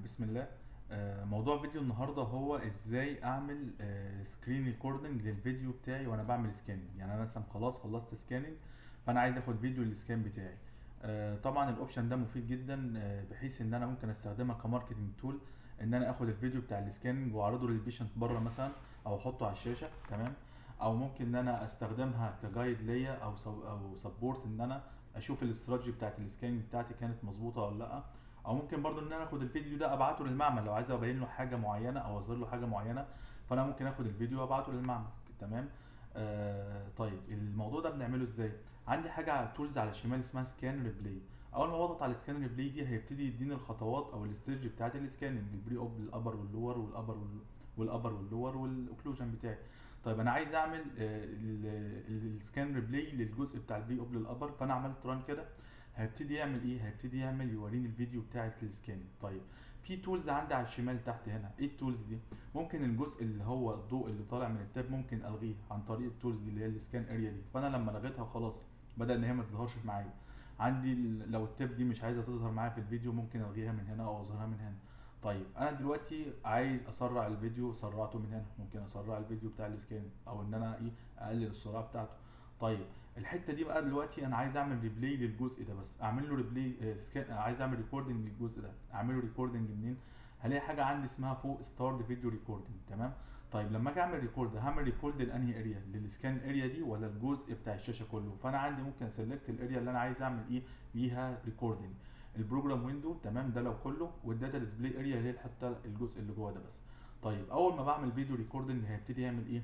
بسم الله. موضوع فيديو النهارده هو ازاي اعمل سكرين ريكوردنج للفيديو بتاعي وانا بعمل سكاننج. يعني انا مثلا خلاص خلصت سكاننج، فانا عايز اخد فيديو للسكان بتاعي. طبعا الاوبشن ده مفيد جدا، بحيث ان انا ممكن استخدمها كماركتنج تول، ان انا اخد الفيديو بتاع السكاننج واعرضه للبيشنت بره مثلا، او احطه على الشاشه. تمام. او ممكن ان انا استخدمها كجايد ليا او سبورت، ان انا اشوف الاستراتيجي بتاعت السكاننج بتاعتي كانت مظبوطه ولا لا. او ممكن برضو ان انا اخد الفيديو ده ابعته للمعمل لو عايز ابين له حاجه معينه او اظهر له حاجه معينه، فانا ممكن اخد الفيديو وابعته للمعمل. تمام. طيب الموضوع ده بنعمله ازاي؟ عندي حاجه على تولز على الشمال اسمها سكان ريبلاي. اول ما بضغط على سكان ريبلاي دي هيبتدي يديني الخطوات او الاسترج بتاعت السكاننج، البري اوب، الابر واللور والابر واللور والاوكلوجن بتاعي. طيب انا عايز اعمل السكان ريبلاي للجزء بتاع البري اوب للابر، فانا عملت ران كده. هيبتدي يعمل ايه؟ هيبتدي يعمل يوريني الفيديو بتاع السكاننج. طيب في تولز عندي على الشمال تحت هنا. ايه التولز دي؟ ممكن الجزء اللي هو الضوء اللي طالع من التاب ممكن الغيه عن طريق التولز دي اللي هي السكان اريا دي. فانا لما لغيتها خلاص بدا ان هي ما تظهرش معايا. عندي لو التاب دي مش عايزه تظهر معايا في الفيديو ممكن الغيها من هنا او اظهرها من هنا. طيب انا دلوقتي عايز اسرع الفيديو، سرعته من هنا. ممكن اسرع الفيديو بتاع السكان او ان انا ايه، اقلل السرعه بتاعته. طيب الحته دي بقى دلوقتي انا عايز اعمل ريبلاي للجزء ده، بس اعمل له ريبلاي سكان، عايز اعمل ريكوردنج للجزء ده. اعمله ريكوردنج منين؟ هلاقي حاجه عندي اسمها فوق ستارت فيديو ريكوردنج. تمام. طيب لما اجي اعمل ريكورد، هعمل ريكورد لانهي اريا؟ للسكان اريا دي ولا الجزء بتاع الشاشه كله؟ فانا عندي ممكن اسلكت الاريا اللي انا عايز اعمل ايه بيها ريكوردنج. البروجرام ويندو، تمام، ده لو كله، والداتا ديسبلاي اريا اللي هي حتى الجزء اللي جوه ده بس. طيب اول ما بعمل فيديو ريكوردنج هيبتدي يعمل ايه؟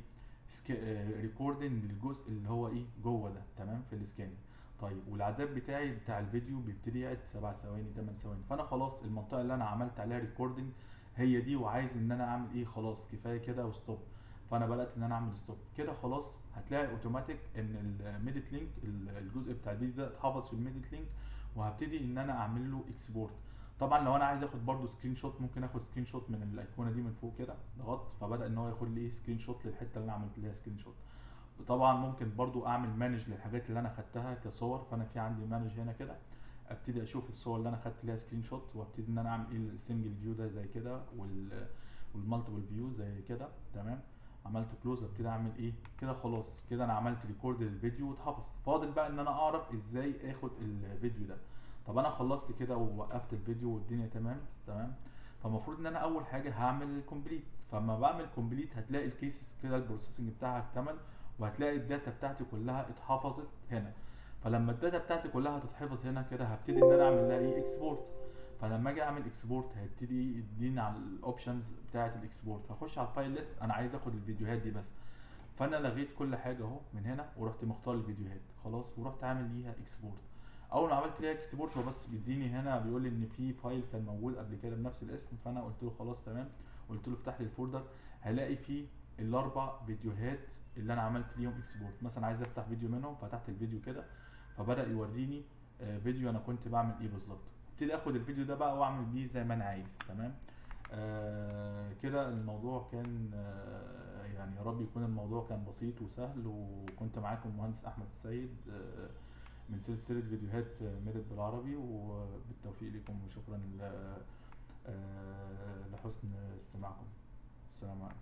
ريكوردنج للجزء اللي هو ايه جوه ده. تمام، في السكاننج. طيب والعداد بتاعي بتاع الفيديو بيبتدي يعد 7 ثواني 8 ثواني، فانا خلاص المنطقه اللي انا عملت عليها ريكوردنج هي دي، وعايز ان انا اعمل ايه؟ خلاص كفايه كده وستوب. فانا بدات ان انا اعمل ستوب كده خلاص. هتلاقي اوتوماتيك ان الميديت لينك، الجزء بتاع الفيديو ده اتحفظ في الميديت لينك، وهبتدي ان انا اعمل له اكسبورت. طبعا لو انا عايز اخد برده سكرين شوت، ممكن اخد سكرين شوت من الايقونه دي من فوق كده، ضغطت فبدا ان هو ياخد لي سكرين شوت للحته اللي انا عملت لها سكرين شوت. طبعا ممكن برضو اعمل مانج للحاجات اللي انا خدتها كصور، فانا في عندي مانج هنا كده. ابتدي اشوف الصور اللي انا خدت ليها سكرين شوت، وابتدي ان انا اعمل ايه السنجل فيو ده زي كده، والمالتيبل فيو زي كده. تمام. عملت كلوز، ابتدي اعمل ايه كده خلاص. كده انا عملت ريكورد للفيديو واتحفظ. فاضل بقى ان انا اعرف ازاي اخد الفيديو ده. طب انا خلصت كده ووقفت الفيديو والدنيا تمام تمام. فالمفروض ان انا اول حاجه هعمل كومبليت. فلما بعمل كومبليت هتلاقي الكيسز كده البروسيسنج بتاعها اكتمل، وهتلاقي الداتا بتاعتي كلها اتحفظت هنا. فلما الداتا بتاعتي كلها هتتحفظ هنا كده، هبتدي ان انا اعمل لها ايه؟ اكسبورت. فلما اجي اعمل اكسبورت هيبتدي يديني على الاوبشنز بتاعه الاكسبورت. هخش على الفايل ليست، انا عايز اخد الفيديوهات دي بس. فانا لغيت كل حاجه اهو من هنا، ورحت مختار الفيديوهات خلاص، ورحت عامل ليها اكسبورت. اول ما عملت ليها اكسبورت هو بس بيديني هنا بيقول لي ان في فايل كان موجود قبل كده بنفس الاسم، فانا قلت له خلاص تمام. قلت له افتح لي الفولدر. هلاقي فيه الاربع فيديوهات اللي انا عملت ليهم اكسبورت. مثلا عايز افتح فيديو منهم، فتحت الفيديو كده، فبدا يوريني فيديو انا كنت بعمل ايه بالظبط. ابتدي اخد الفيديو ده بقى واعمل بيه زي ما انا عايز. تمام. كده الموضوع كان يعني يا رب يكون الموضوع كان بسيط وسهل. وكنت معاكم المهندس احمد السيد من سلسله فيديوهات ميدت بالعربي. وبالتوفيق لكم، وشكرا لحسن استماعكم. السلام عليكم.